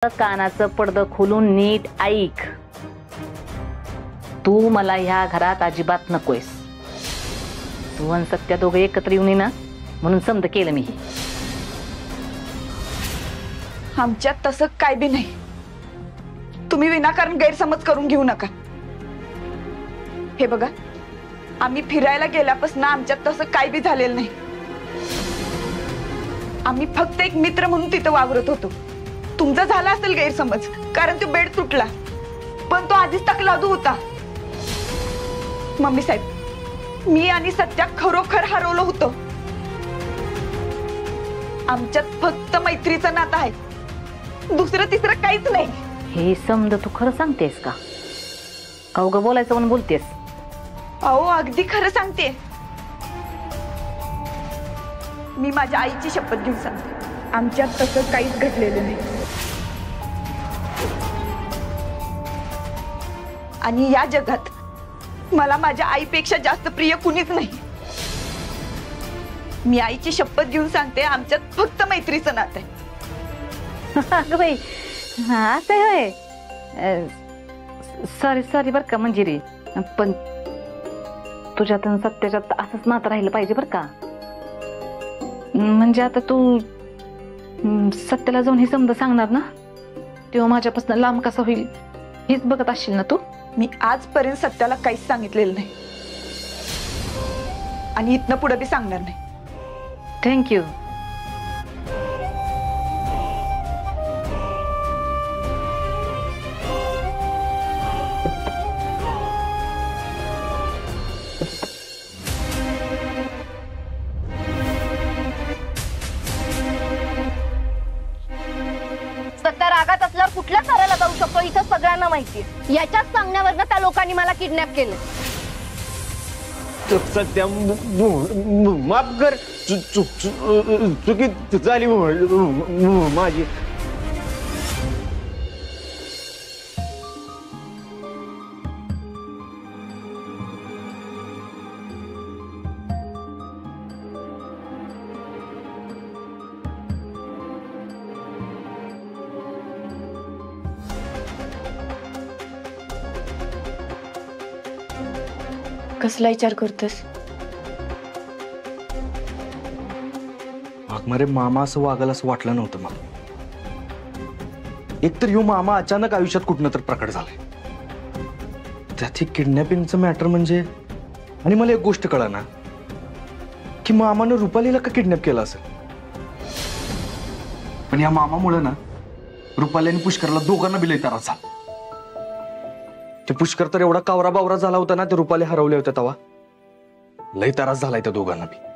कानाचं पडदं खोलून नीट ऐक. तू मला ह्या घरात अजिबात नकोयस. तू आणि सत्या दोघं एकत्र येऊन ना म्हणून समज केलं मी. आमच्यात तसं काय बी नाही. तुम्ही विनाकारण गैरसमज करून घेऊ नका. हे बघा, आम्ही फिरायला गेल्यापासून आमच्यात तसं काय बी झालेलं नाही. आम्ही फक्त एक मित्र म्हणून तिथं वावरत होतो. तुमचा झाला असेल गैरसमज, कारण तो बेड तुटला, पण तो आधीच तकलादू होता. मम्मी साहेब, मी आणि सत्या खरोखर हरवलो होतो. आमच्यात फक्त मैत्रीचं नातं आहे, दुसरं तिसरं काहीच नाही. हे समज तू खरं सांगतेस का? उगं बोलायचं म्हणून बोलतेस? अहो, अगदी खरं सांगते. मी माझ्या आईची शपथ घेऊन सांगते, आमच्यात तसं काहीच घडलेलं नाही. आणि या जगात मला माझ्या आईपेक्षा जास्त प्रिय कुणीच नाही. मी आईची शपथ घेऊन सांगते, आमच्यात फक्त मैत्रीचं नातं आहे. अगं बाई, असं होय. सॉरी सॉरी बरं का मंजिरी, पण तुझ्यात सत्याच्यात असंच नातं राहिलं पाहिजे बरं का. म्हणजे आता तू सत्याला जाऊन हे समजा सांगणार ना, तेव्हा माझ्यापासून लांब कसा होईल हेच बघत असशील ना तू. मी आजपर्यंत सत्याला काहीच सांगितलेलं नाही आणि इथनं पुढे बी सांगणार नाही. थँक्यू. सत्या रागात असल्यावर कुठल्या थराला जाऊ शकतो इथं सगळ्यांना माहितीये. याच्याच सांगण्यावरनं त्या लोकांनी मला किडनॅप केलं. सत्या माफ कर, चुकी झाली माझी. कसला विचार करतोस? मारे मामा असं वागायला असं वाटलं नव्हतं मला. एकतर ह्यो मामा अचानक आयुष्यात कुठनं तर प्रकट झालाय. त्याची किडनॅपिंगचं मॅटर म्हणजे, आणि मला एक गोष्ट कळना की मामानं रुपालीला का किडनॅप केलं असेल. पण या मामामुळे ना रुपाली आणि पुष्करला दोघांना बी लय त्रास झाला. ते पुष्कर तर एवढा कावरा बावरा झाला होता ना, ते रुपाली हरवले होते तेव्हा लय त्रास झालाय त्या दोघांना बी.